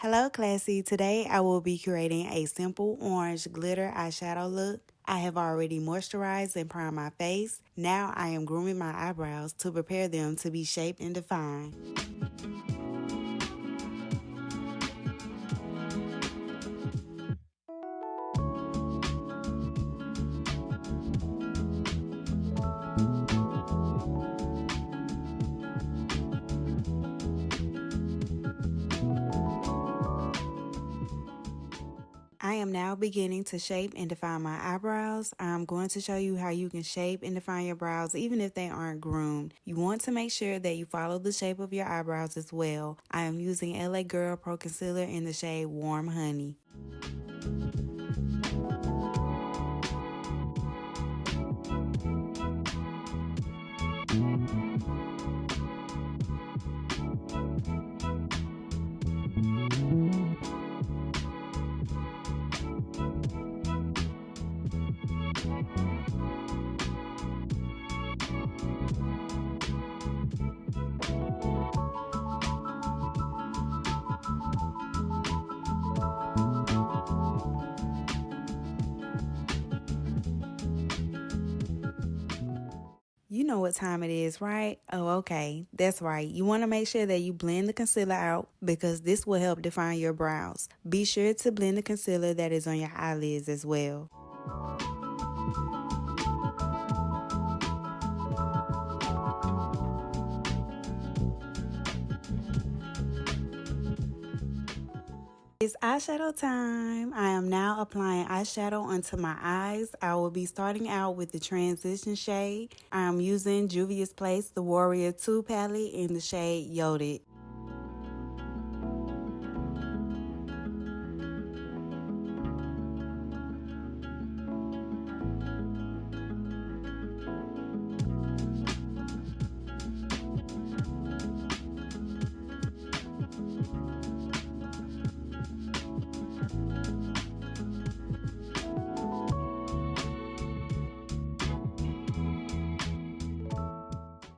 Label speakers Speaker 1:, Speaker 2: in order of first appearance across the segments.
Speaker 1: Hello Classy, today I will be creating a simple orange glitter eyeshadow look. I have already moisturized and primed my face. Now I am grooming my eyebrows to prepare them to be shaped and defined. I am now beginning to shape and define my eyebrows. I'm going to show you how you can shape and define your brows even if they aren't groomed. You want to make sure that you follow the shape of your eyebrows as well. I am using LA Girl Pro Concealer in the shade Warm Honey. You know what time it is, right? Oh, okay. That's right. You want to make sure that you blend the concealer out because this will help define your brows. Be sure to blend the concealer that is on your eyelids as well. It's eyeshadow time. I am now applying eyeshadow onto my eyes. I will be starting out with the transition shade. I am using Juvia's Place, the Warrior 2 palette in the shade Yodit.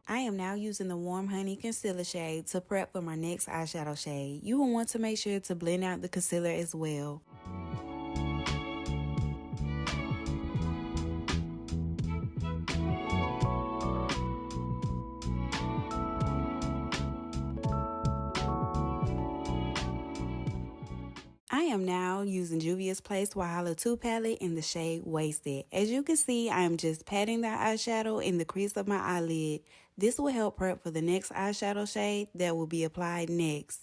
Speaker 1: I am now using the Warm Honey Concealer shade to prep for my next eyeshadow shade. You will want to make sure to blend out the concealer as well. I am now using Juvia's Place Wahala 2 palette in the shade Wasted. As you can see, I am just patting the eyeshadow in the crease of my eyelid. This will help prep for the next eyeshadow shade that will be applied next.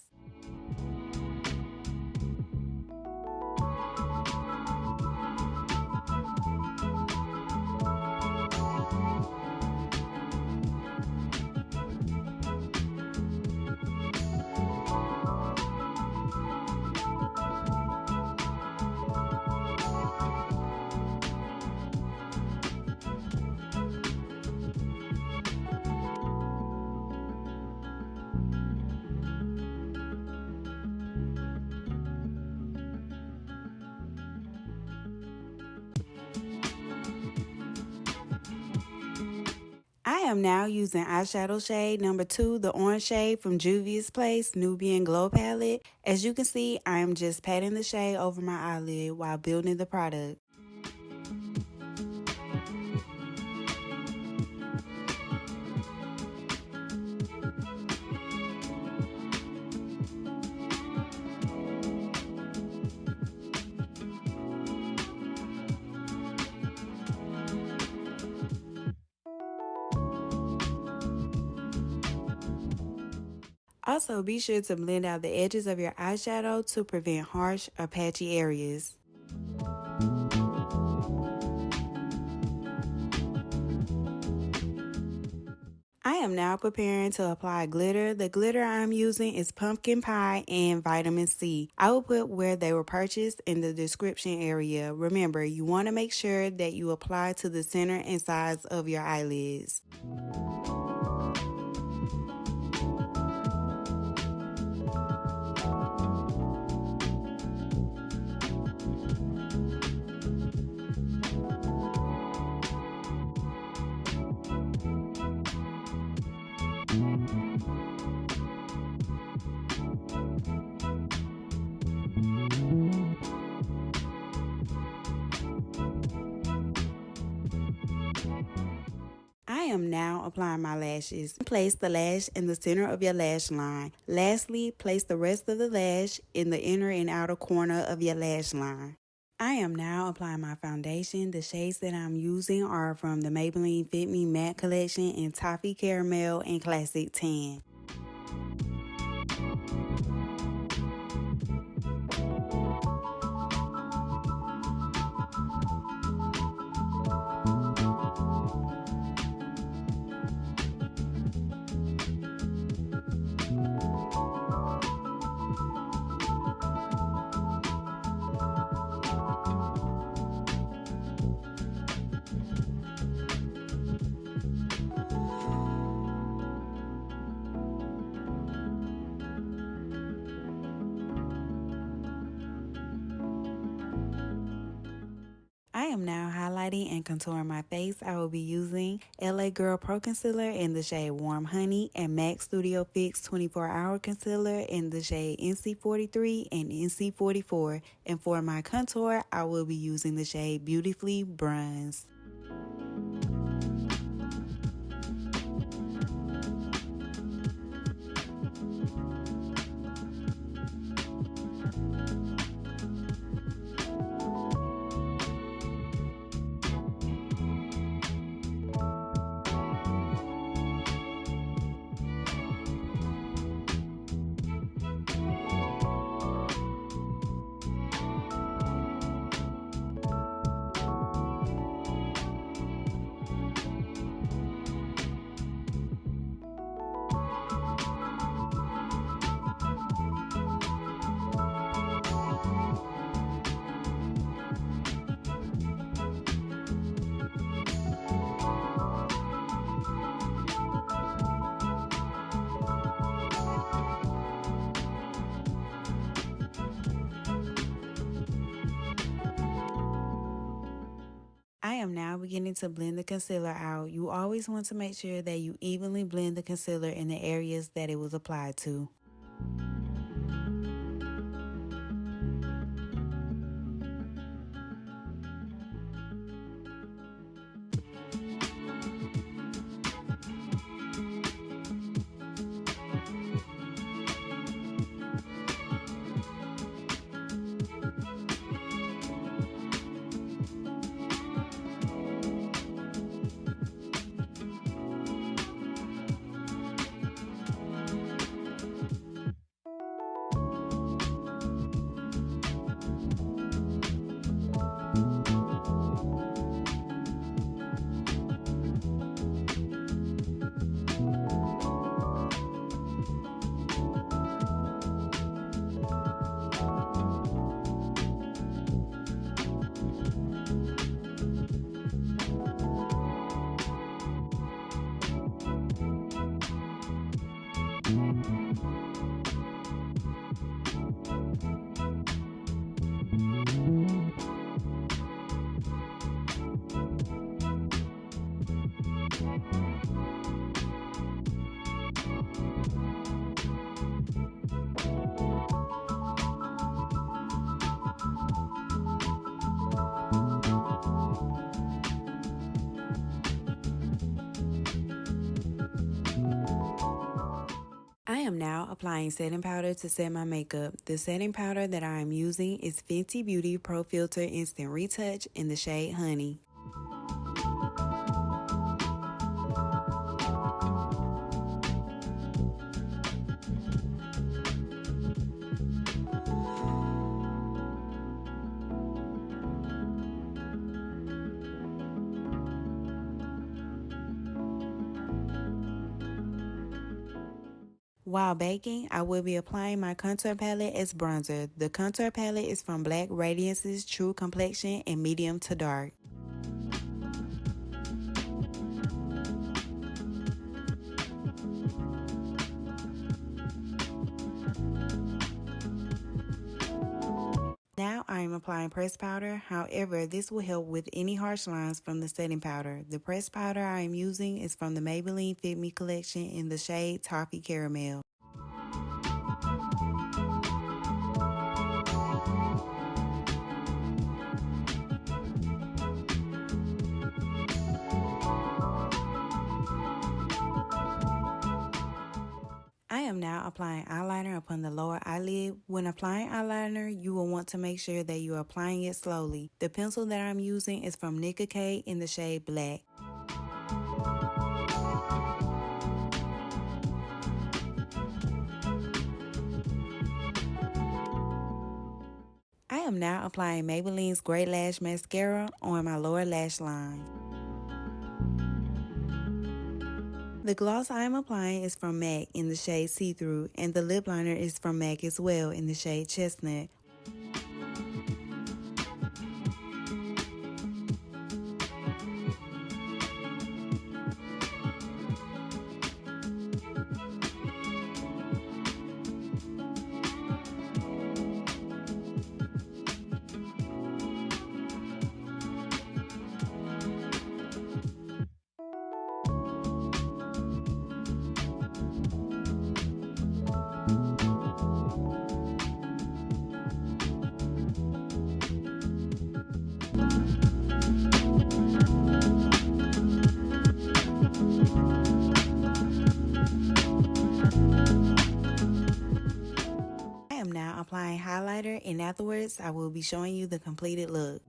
Speaker 1: I am now using eyeshadow shade number 2, the orange shade from Juvia's Place Nubian Glow Palette. As you can see, I am just patting the shade over my eyelid while building the product. Also, be sure to blend out the edges of your eyeshadow to prevent harsh or patchy areas. I am now preparing to apply glitter. The glitter I'm using is Pumpkin Pie and Vitamin C. I will put where they were purchased in the description area. Remember, you want to make sure that you apply to the center and sides of your eyelids. am now applying my lashes. Place the lash in the center of your lash line. Lastly, place the rest of the lash in the inner and outer corner of your lash line. I am now applying my foundation. The shades that I'm using are from the Maybelline Fit Me Matte Collection in Toffee Caramel and Classic Tan. I am now highlighting and contouring my face. I will be using LA Girl Pro Concealer in the shade Warm Honey and MAC Studio Fix 24-Hour Concealer in the shade NC43 and NC44. And for my contour, I will be using the shade Beautifully Bronze. I am now beginning to blend the concealer out. You always want to make sure that you evenly blend the concealer in the areas that it was applied to. I am now applying setting powder to set my makeup. The setting powder that I am using is Fenty Beauty Pro Filt'r Instant Retouch in the shade Honey. While baking, I will be applying my contour palette as bronzer. The contour palette is from Black Radiance's True Complexion in medium to dark. Now I am applying pressed powder. However, this will help with any harsh lines from the setting powder. The pressed powder I am using is from the Maybelline Fit Me collection in the shade Toffee Caramel. am now applying eyeliner upon the lower eyelid. When applying eyeliner, you will want to make sure that you are applying it slowly. The pencil that I'm using is from Nicka K in the shade Black. I am now applying Maybelline's Great Lash Mascara on my lower lash line. The gloss I am applying is from MAC in the shade See Through, and the lip liner is from MAC as well in the shade Chestnut. I am now applying highlighter, and afterwards I will be showing you the completed look.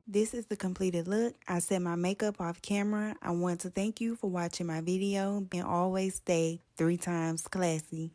Speaker 1: This is the completed look. I set my makeup off camera. I want to thank you for watching my video and always stay 3 times classy.